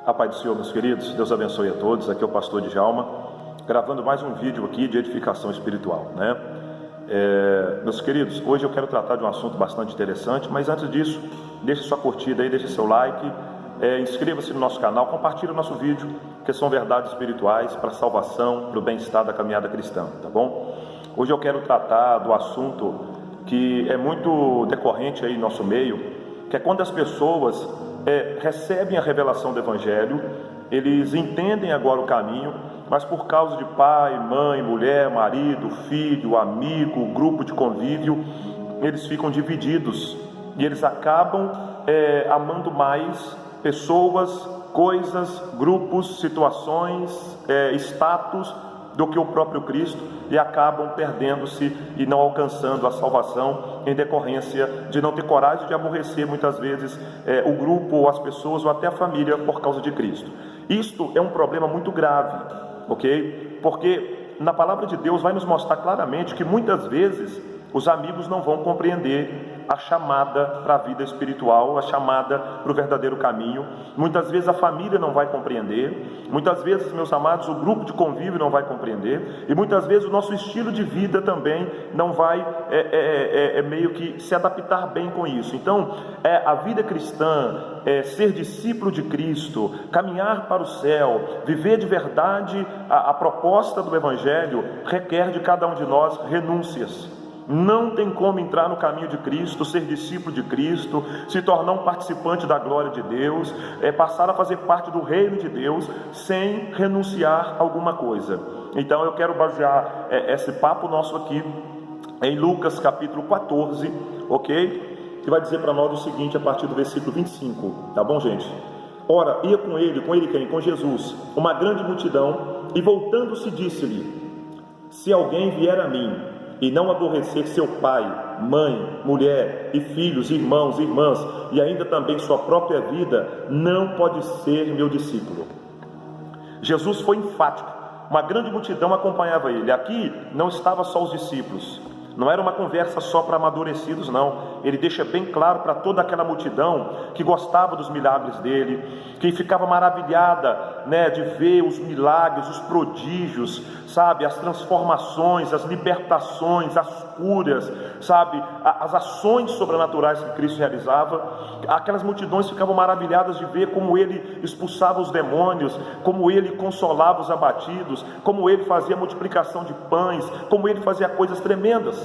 A paz do Senhor, meus queridos, Deus abençoe a todos. Aqui é o pastor Djalma, gravando mais um vídeo aqui de edificação espiritual, né? Meus queridos, hoje eu quero tratar de um assunto bastante interessante, mas antes disso, deixe sua curtida aí, deixe seu like, inscreva-se no nosso canal, compartilhe o nosso vídeo, que são verdades espirituais para a salvação, para o bem-estar da caminhada cristã, tá bom? Hoje eu quero tratar do assunto que é muito decorrente aí no nosso meio, que é quando as pessoas recebem a revelação do Evangelho, eles entendem agora o caminho, mas por causa de pai, mãe, mulher, marido, filho, amigo, grupo de convívio, eles ficam divididos e eles acabam amando mais pessoas, coisas, grupos, situações, status do que o próprio Cristo, e acabam perdendo-se e não alcançando a salvação em decorrência de não ter coragem de aborrecer muitas vezes o grupo, ou as pessoas, ou até a família por causa de Cristo. Isto é um problema muito grave, ok? Porque na palavra de Deus vai nos mostrar claramente que muitas vezes os amigos não vão compreender a chamada para a vida espiritual, a chamada para o verdadeiro caminho. Muitas vezes a família não vai compreender, muitas vezes, meus amados, o grupo de convívio não vai compreender, e muitas vezes o nosso estilo de vida também não vai meio que se adaptar bem com isso. Então, a vida cristã, ser discípulo de Cristo, caminhar para o céu, viver de verdade a proposta do Evangelho, requer de cada um de nós renúncias. Não tem como entrar no caminho de Cristo, ser discípulo de Cristo, se tornar um participante da glória de Deus, passar a fazer parte do reino de Deus, sem renunciar a alguma coisa. Então eu quero basear esse papo nosso aqui em Lucas capítulo 14, ok? Que vai dizer para nós o seguinte, a partir do versículo 25, tá bom, gente? Ora, ia com ele quem? Com Jesus, uma grande multidão, e voltando-se disse-lhe: se alguém vier a mim e não aborrecer seu pai, mãe, mulher e filhos, irmãos, irmãs, e ainda também sua própria vida, não pode ser meu discípulo. Jesus foi enfático, uma grande multidão acompanhava ele. Aqui não estava só os discípulos, não era uma conversa só para amadurecidos, não. Ele deixa bem claro para toda aquela multidão que gostava dos milagres dele, que ficava maravilhada, de ver os milagres, os prodígios, sabe, as transformações, as libertações, as curas, sabe, as ações sobrenaturais que Cristo realizava. Aquelas multidões ficavam maravilhadas de ver como ele expulsava os demônios, como ele consolava os abatidos, como ele fazia multiplicação de pães, como ele fazia coisas tremendas.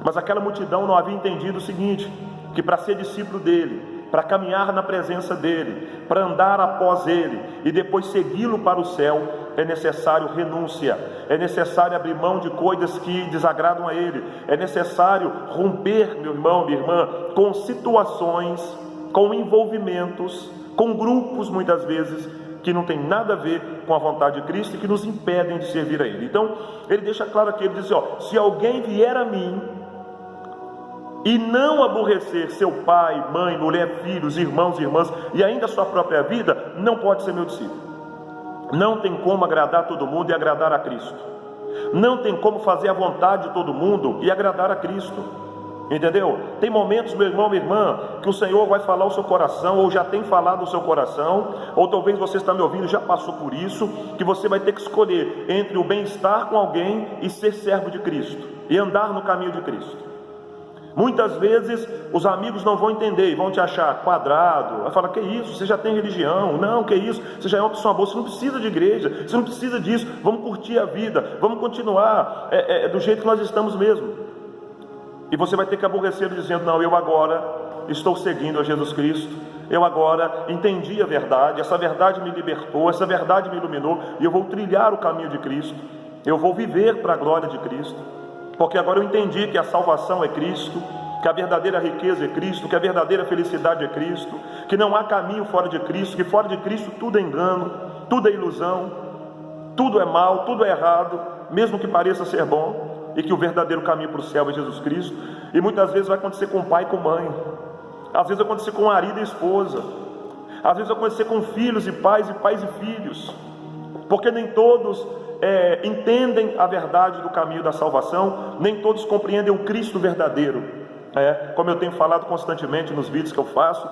Mas aquela multidão não havia entendido o seguinte, que para ser discípulo dele, para caminhar na presença dele, para andar após ele e depois segui-lo para o céu, é necessário renúncia, é necessário abrir mão de coisas que desagradam a ele, é necessário romper, meu irmão, minha irmã, com situações, com envolvimentos, com grupos muitas vezes que não tem nada a ver com a vontade de Cristo e que nos impedem de servir a ele. Então ele deixa claro aqui, ele diz assim, se alguém vier a mim e não aborrecer seu pai, mãe, mulher, filhos, irmãos e irmãs, e ainda a sua própria vida, não pode ser meu discípulo. Não tem como agradar todo mundo e agradar a Cristo. Não tem como fazer a vontade de todo mundo e agradar a Cristo. Entendeu? Tem momentos, meu irmão, minha irmã, que o Senhor vai falar ao seu coração, ou já tem falado ao seu coração, ou talvez você está me ouvindo, já passou por isso, que você vai ter que escolher entre o bem-estar com alguém e ser servo de Cristo, e andar no caminho de Cristo. Muitas vezes os amigos não vão entender e vão te achar quadrado, vai falar, que isso, você já tem religião, não, que isso, você já é uma pessoa boa, você não precisa de igreja, você não precisa disso, vamos curtir a vida, vamos continuar do jeito que nós estamos mesmo. E você vai ter que aborrecer dizendo, não, eu agora estou seguindo a Jesus Cristo, eu agora entendi a verdade, essa verdade me libertou, essa verdade me iluminou, e eu vou trilhar o caminho de Cristo, eu vou viver para a glória de Cristo. Porque agora eu entendi que a salvação é Cristo, que a verdadeira riqueza é Cristo, que a verdadeira felicidade é Cristo, que não há caminho fora de Cristo, que fora de Cristo tudo é engano, tudo é ilusão, tudo é mal, tudo é errado, mesmo que pareça ser bom, e que o verdadeiro caminho para o céu é Jesus Cristo. E muitas vezes vai acontecer com pai e com mãe, às vezes vai acontecer com marido e esposa, às vezes vai acontecer com filhos e pais e filhos, porque nem todos entendem a verdade do caminho da salvação, nem todos compreendem o Cristo verdadeiro. Como eu tenho falado constantemente nos vídeos que eu faço,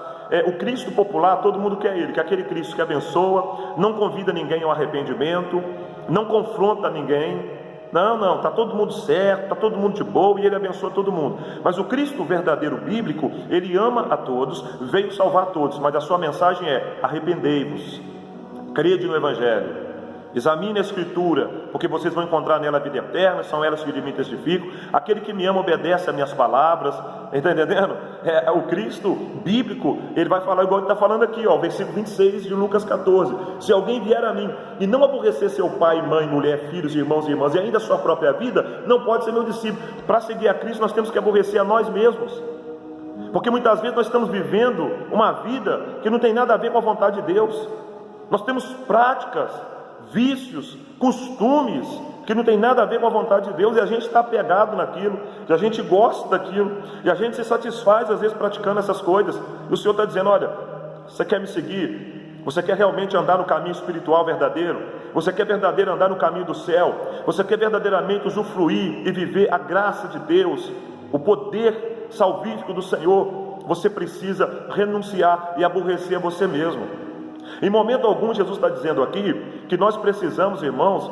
o Cristo popular, todo mundo quer ele, que é aquele Cristo que abençoa, não convida ninguém ao arrependimento, não confronta ninguém. Não, está todo mundo certo, está todo mundo de boa e ele abençoa todo mundo. Mas o Cristo verdadeiro bíblico, ele ama a todos, veio salvar todos, mas a sua mensagem é: arrependei-vos, crede no Evangelho, examine a Escritura, porque vocês vão encontrar nela a vida eterna, são elas que de mim testificam. Aquele que me ama obedece às minhas palavras. Está entendendo? O Cristo bíblico, ele vai falar igual ele está falando aqui, versículo 26 de Lucas 14: se alguém vier a mim e não aborrecer seu pai, mãe, mulher, filhos, irmãos e irmãs, e ainda a sua própria vida, não pode ser meu discípulo. Para seguir a Cristo, nós temos que aborrecer a nós mesmos, porque muitas vezes nós estamos vivendo uma vida que não tem nada a ver com a vontade de Deus. Nós temos práticas, vícios, costumes que não tem nada a ver com a vontade de Deus, e a gente está apegado naquilo, e a gente gosta daquilo, e a gente se satisfaz às vezes praticando essas coisas. E o Senhor está dizendo: olha, você quer me seguir? Você quer realmente andar no caminho espiritual verdadeiro? Você quer verdadeiro andar no caminho do céu? Você quer verdadeiramente usufruir e viver a graça de Deus, o poder salvífico do Senhor? Você precisa renunciar e aborrecer a você mesmo. Em momento algum Jesus está dizendo aqui que nós precisamos, irmãos,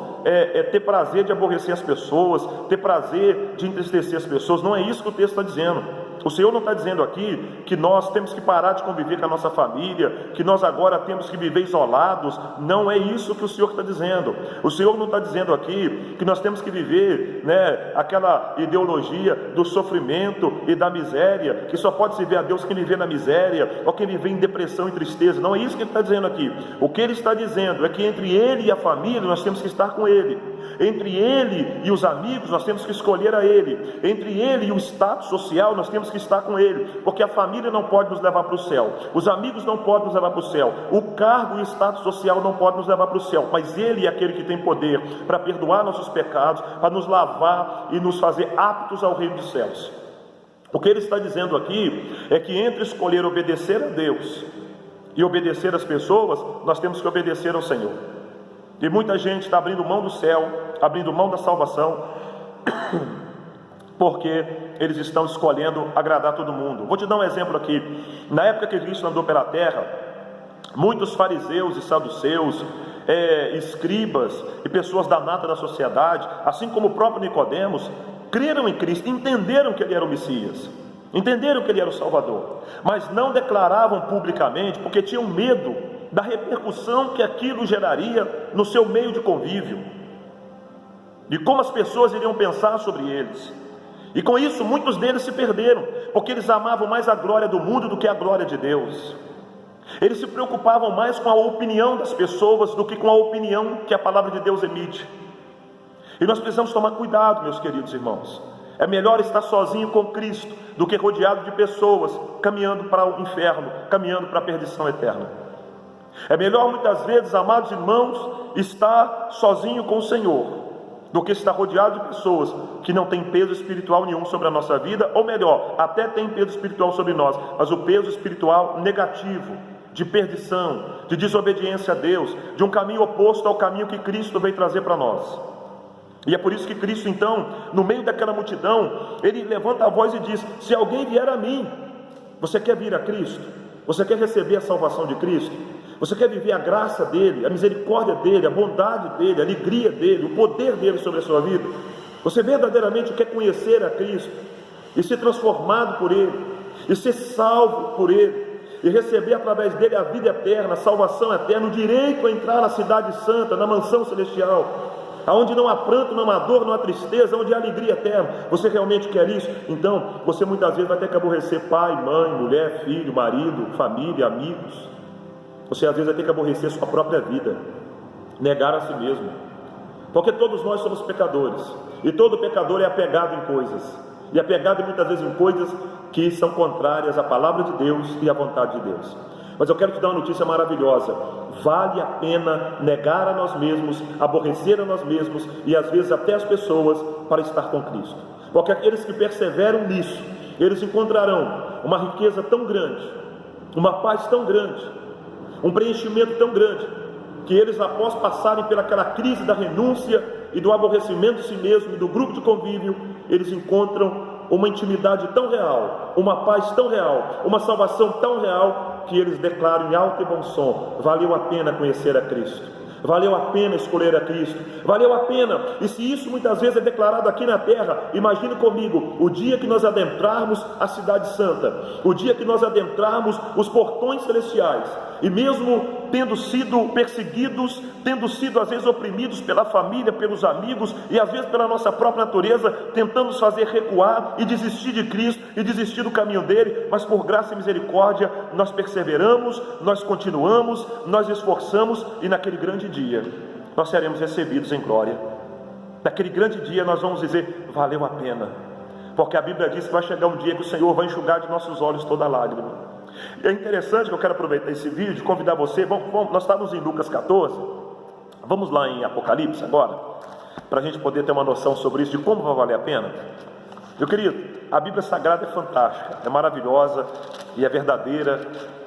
ter prazer de aborrecer as pessoas, ter prazer de entristecer as pessoas. Não é isso que o texto está dizendo. O Senhor não está dizendo aqui que nós temos que parar de conviver com a nossa família, que nós agora temos que viver isolados. Não é isso que o Senhor está dizendo. O Senhor não está dizendo aqui que nós temos que viver, aquela ideologia do sofrimento e da miséria, que só pode servir a Deus quem viver na miséria, ou quem viver em depressão e tristeza. Não é isso que ele está dizendo aqui. O que ele está dizendo é que entre ele e a família nós temos que estar com ele. Entre ele e os amigos nós temos que escolher a ele. Entre ele e o status social nós temos que estar com ele, porque a família não pode nos levar para o céu, os amigos não podem nos levar para o céu, o cargo e o status social não podem nos levar para o céu, mas ele é aquele que tem poder para perdoar nossos pecados, para nos lavar e nos fazer aptos ao reino dos céus. O que ele está dizendo aqui é que entre escolher obedecer a Deus e obedecer às pessoas, nós temos que obedecer ao Senhor. E muita gente está abrindo mão do céu, abrindo mão da salvação, porque eles estão escolhendo agradar todo mundo. Vou te dar um exemplo aqui. Na época que Cristo andou pela terra, muitos fariseus e saduceus, escribas e pessoas da nata da sociedade, assim como o próprio Nicodemos, creram em Cristo, entenderam que ele era o Messias, entenderam que ele era o Salvador, mas não declaravam publicamente, porque tinham medo da repercussão que aquilo geraria no seu meio de convívio, de como as pessoas iriam pensar sobre eles. E com isso muitos deles se perderam, porque eles amavam mais a glória do mundo do que a glória de Deus. Eles se preocupavam mais com a opinião das pessoas do que com a opinião que a palavra de Deus emite. E nós precisamos tomar cuidado, meus queridos irmãos. É melhor estar sozinho com Cristo do que rodeado de pessoas caminhando para o inferno, caminhando para a perdição eterna. É melhor muitas vezes, amados irmãos, estar sozinho com o Senhor do que estar rodeado de pessoas que não têm peso espiritual nenhum sobre a nossa vida, ou melhor, até tem peso espiritual sobre nós, mas o peso espiritual negativo, de perdição, de desobediência a Deus, de um caminho oposto ao caminho que Cristo veio trazer para nós. E é por isso que Cristo então, no meio daquela multidão, ele levanta a voz e diz: se alguém vier a mim, você quer vir a Cristo? Você quer receber a salvação de Cristo? Você quer viver a graça dele, a misericórdia dele, a bondade dele, a alegria dele, o poder dele sobre a sua vida? Você verdadeiramente quer conhecer a Cristo e ser transformado por ele, e ser salvo por ele, e receber através dele a vida eterna, a salvação eterna, o direito a entrar na cidade santa, na mansão celestial, aonde não há pranto, não há dor, não há tristeza, onde há alegria eterna? Você realmente quer isso? Então você muitas vezes vai ter que aborrecer pai, mãe, mulher, filho, marido, família, amigos. Você às vezes vai ter que aborrecer sua própria vida, negar a si mesmo, porque todos nós somos pecadores, e todo pecador é apegado em coisas, e apegado muitas vezes em coisas que são contrárias à palavra de Deus e à vontade de Deus. Mas eu quero te dar uma notícia maravilhosa: vale a pena negar a nós mesmos, aborrecer a nós mesmos e às vezes até as pessoas, para estar com Cristo, porque aqueles que perseveram nisso, eles encontrarão uma riqueza tão grande, uma paz tão grande, um preenchimento tão grande, que eles, após passarem pelaquela crise da renúncia e do aborrecimento de si mesmo e do grupo de convívio, eles encontram uma intimidade tão real, uma paz tão real, uma salvação tão real, que eles declaram em alto e bom som: valeu a pena conhecer a Cristo, valeu a pena escolher a Cristo, valeu a pena. E se isso muitas vezes é declarado aqui na terra, imagine comigo o dia que nós adentrarmos a cidade santa, o dia que nós adentrarmos os portões celestiais, e mesmo tendo sido perseguidos, tendo sido às vezes oprimidos pela família, pelos amigos, e às vezes pela nossa própria natureza, tentando nos fazer recuar e desistir de Cristo, e desistir do caminho dele, mas por graça e misericórdia, nós perseveramos, nós continuamos, nós esforçamos, e naquele grande dia, nós seremos recebidos em glória. Naquele grande dia nós vamos dizer: valeu a pena, porque a Bíblia diz que vai chegar um dia que o Senhor vai enxugar de nossos olhos toda lágrima. E é interessante que eu quero aproveitar esse vídeo, convidar você, nós estávamos em Lucas 14, vamos lá em Apocalipse agora, para a gente poder ter uma noção sobre isso, de como vai valer a pena. Meu querido, a Bíblia Sagrada é fantástica, é maravilhosa e é verdadeira,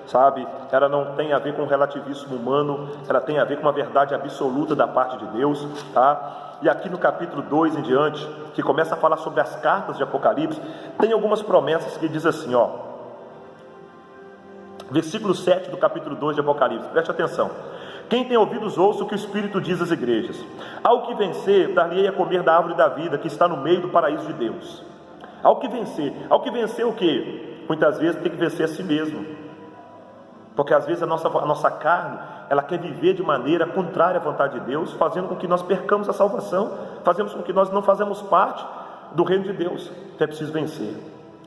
sabe? Ela não tem a ver com relativismo humano, ela tem a ver com uma verdade absoluta da parte de Deus, tá? E aqui no capítulo 2 em diante, que começa a falar sobre as cartas de Apocalipse, tem algumas promessas que diz assim, ó, versículo 7 do capítulo 2 de Apocalipse, preste atenção: quem tem ouvidos ouça o que o Espírito diz às igrejas. Ao que vencer, dar-lhe-ei a comer da árvore da vida, que está no meio do paraíso de Deus. Ao que vencer o quê? Muitas vezes tem que vencer a si mesmo, porque às vezes a nossa carne, ela quer viver de maneira contrária à vontade de Deus, fazendo com que nós percamos a salvação, fazendo com que nós não fazemos parte do reino de Deus. Então é preciso vencer.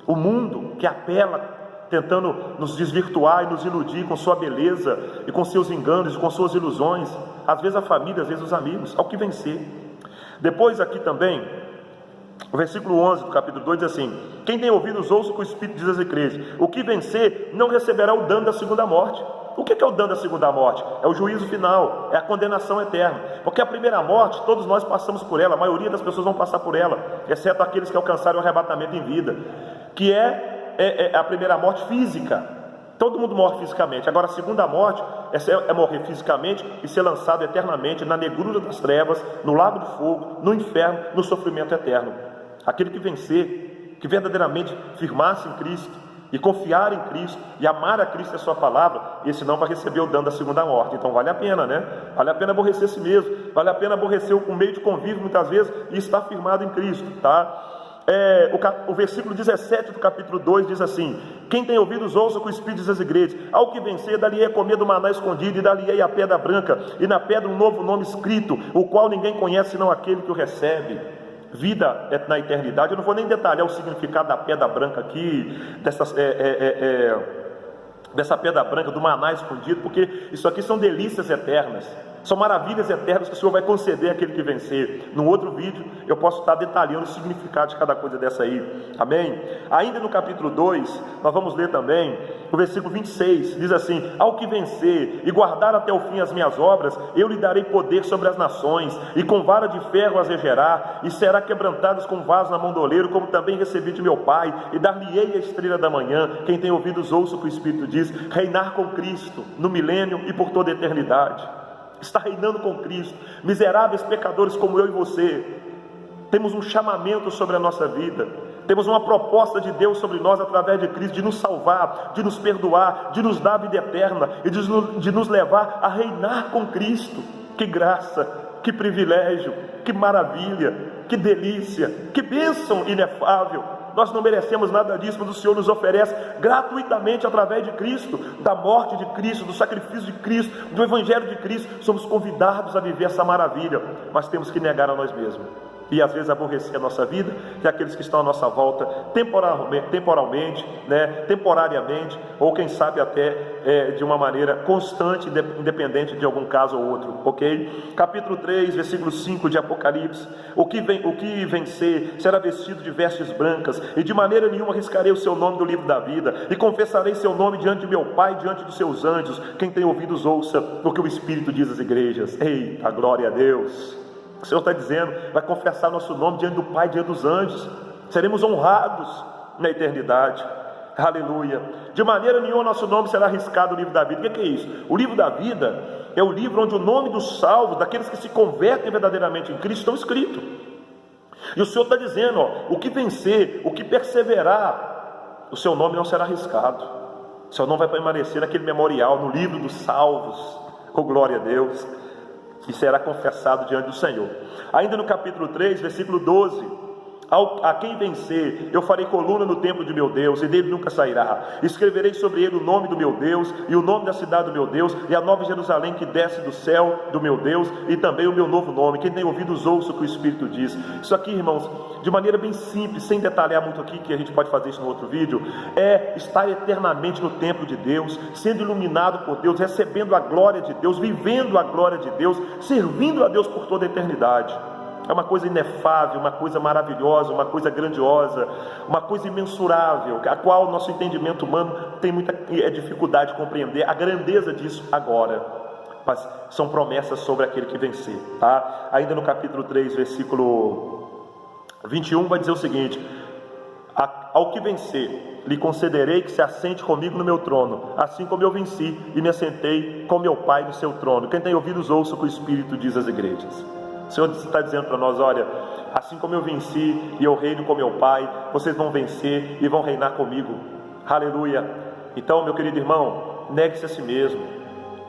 O mundo que apela, tentando nos desvirtuar e nos iludir com sua beleza e com seus enganos e com suas ilusões, às vezes a família, às vezes os amigos, ao que vencer. Depois aqui também, o versículo 11 do capítulo 2 diz assim: quem tem ouvidos ouça o que o Espírito diz às igrejas. O que vencer não receberá o dano da segunda morte. O que é o dano da segunda morte? É o juízo final, é a condenação eterna. Porque a primeira morte, todos nós passamos por ela, a maioria das pessoas vão passar por ela, exceto aqueles que alcançaram o arrebatamento em vida, que é a primeira morte física. Todo mundo morre fisicamente. Agora a segunda morte é morrer fisicamente e ser lançado eternamente na negrura das trevas, no lago do fogo, no inferno, no sofrimento eterno. Aquele que vencer, que verdadeiramente firmar-se em Cristo e confiar em Cristo e amar a Cristo e a sua palavra, esse não vai receber o dano da segunda morte. Então vale a pena, né? Vale a pena aborrecer a si mesmo, vale a pena aborrecer o meio de convívio muitas vezes e estar firmado em Cristo, tá? O versículo 17 do capítulo 2 diz assim: quem tem ouvidos ouça o que o Espírito diz às igrejas. Ao que vencer, dar-lhe-ei a comer do maná escondido, e dar-lhe-ei a pedra branca, e na pedra um novo nome escrito, o qual ninguém conhece senão aquele que o recebe. Vida é na eternidade. Eu não vou nem detalhar o significado da pedra branca aqui, dessa pedra branca, do maná escondido, porque isso aqui são delícias eternas, são maravilhas eternas que o Senhor vai conceder àquele que vencer. Num outro vídeo eu posso estar detalhando o significado de cada coisa dessa aí, amém? Ainda no capítulo 2, nós vamos ler também o versículo 26, diz assim: ao que vencer e guardar até o fim as minhas obras, eu lhe darei poder sobre as nações, e com vara de ferro as regerá, e será quebrantado com vaso na mão do oleiro, como também recebi de meu Pai, e dar-lhe-ei a estrela da manhã. Quem tem ouvidos ouça o que o Espírito diz. Reinar com Cristo no milênio e por toda a eternidade. Está reinando com Cristo. Miseráveis pecadores como eu e você, temos um chamamento sobre a nossa vida, temos uma proposta de Deus sobre nós através de Cristo, de nos salvar, de nos perdoar, de nos dar a vida eterna e de nos levar a reinar com Cristo. Que graça, que privilégio, que maravilha, que delícia, que bênção inefável. Nós não merecemos nada disso, mas o Senhor nos oferece gratuitamente através de Cristo, da morte de Cristo, do sacrifício de Cristo, do Evangelho de Cristo. Somos convidados a viver essa maravilha, mas temos que negar a nós mesmos e às vezes aborrecer a nossa vida e aqueles que estão à nossa volta temporalmente, temporariamente, ou quem sabe até de uma maneira constante, independente de algum caso ou outro, ok? Capítulo 3, versículo 5 de Apocalipse: o que vencer será vestido de vestes brancas, e de maneira nenhuma riscarei o seu nome do livro da vida, e confessarei seu nome diante de meu Pai, diante dos seus anjos. Quem tem ouvidos ouça o que o Espírito diz às igrejas. Eita, glória a Deus! O Senhor está dizendo, vai confessar nosso nome diante do Pai, diante dos anjos. Seremos honrados na eternidade. Aleluia. De maneira nenhuma nosso nome será arriscado no livro da vida. O que é isso? O livro da vida é o livro onde o nome dos salvos, daqueles que se convertem verdadeiramente em Cristo, estão escritos. E o Senhor está dizendo, o que vencer, o que perseverar, o seu nome não será arriscado. O seu nome vai permanecer naquele memorial, no livro dos salvos, com glória a Deus, e será confessado diante do Senhor. Ainda no capítulo 3, versículo 12, a quem vencer, eu farei coluna no templo de meu Deus, e dele nunca sairá. Escreverei sobre ele o nome do meu Deus, e o nome da cidade do meu Deus, e a nova Jerusalém que desce do céu do meu Deus, e também o meu novo nome. Quem tem ouvidos ouça o que o Espírito diz. Isso aqui, irmãos, de maneira bem simples, sem detalhar muito aqui, que a gente pode fazer isso no outro vídeo, é estar eternamente no templo de Deus, sendo iluminado por Deus, recebendo a glória de Deus, vivendo a glória de Deus, servindo a Deus por toda a eternidade. É uma coisa inefável, uma coisa maravilhosa, uma coisa grandiosa, uma coisa imensurável, a qual o nosso entendimento humano tem muita dificuldade de compreender a grandeza disso agora. Mas são promessas sobre aquele que vencer, tá? Ainda no capítulo 3, versículo 21, vai dizer o seguinte: ao que vencer, lhe concederei que se assente comigo no meu trono, assim como eu venci e me assentei com meu Pai no seu trono. Quem tem ouvidos ouça o que o Espírito diz às igrejas. O Senhor está dizendo para nós, olha, assim como eu venci e eu reino com meu Pai, vocês vão vencer e vão reinar comigo. Aleluia. Então, meu querido irmão, negue-se a si mesmo,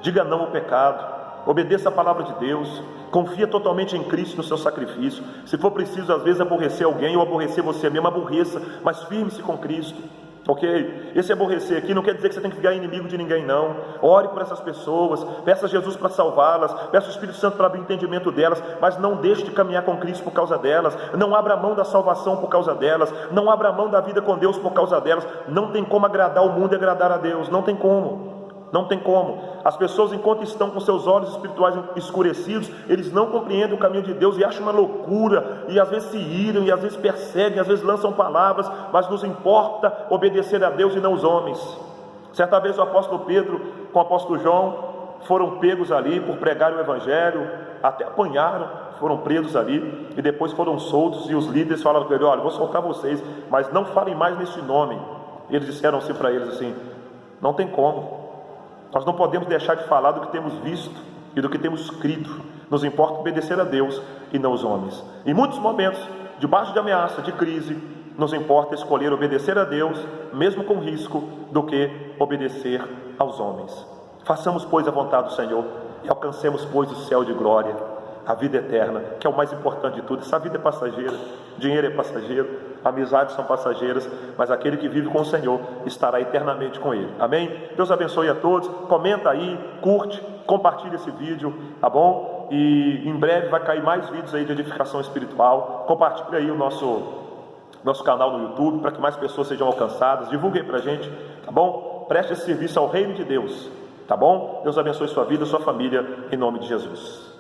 diga não ao pecado, obedeça a palavra de Deus, confia totalmente em Cristo no seu sacrifício. Se for preciso, às vezes, aborrecer alguém ou aborrecer você mesmo, aborreça, mas firme-se com Cristo. Ok? Esse aborrecer aqui não quer dizer que você tem que ficar inimigo de ninguém, não. Ore por essas pessoas, peça a Jesus para salvá-las, peça o Espírito Santo para abrir o entendimento delas, mas não deixe de caminhar com Cristo por causa delas. Não abra mão da salvação por causa delas, não abra mão da vida com Deus por causa delas. Não tem como agradar o mundo e agradar a Deus, não tem como. Não tem como. As pessoas, enquanto estão com seus olhos espirituais escurecidos, eles não compreendem o caminho de Deus e acham uma loucura, e às vezes se iram, e às vezes perseguem, às vezes lançam palavras, mas nos importa obedecer a Deus e não os homens. Certa vez o apóstolo Pedro com o apóstolo João foram pegos ali por pregar o evangelho, até apanharam, foram presos ali, e depois foram soltos, e os líderes falaram para ele: olha, vou soltar vocês, mas não falem mais nesse nome. E eles disseram assim para eles assim: não tem como. Nós não podemos deixar de falar do que temos visto e do que temos crido. Nos importa obedecer a Deus e não os homens. Em muitos momentos, debaixo de ameaça, de crise, nos importa escolher obedecer a Deus, mesmo com risco, do que obedecer aos homens. Façamos, pois, a vontade do Senhor e alcancemos, pois, o céu de glória, a vida eterna, que é o mais importante de tudo. Essa vida é passageira, dinheiro é passageiro, amizades são passageiras, mas aquele que vive com o Senhor estará eternamente com Ele. Amém? Deus abençoe a todos. Comenta aí, curte, compartilha esse vídeo, tá bom? E em breve vai cair mais vídeos aí de edificação espiritual. Compartilha aí o nosso canal no YouTube, para que mais pessoas sejam alcançadas. Divulgue aí pra gente, tá bom? Preste esse serviço ao reino de Deus, tá bom? Deus abençoe sua vida, sua família, em nome de Jesus.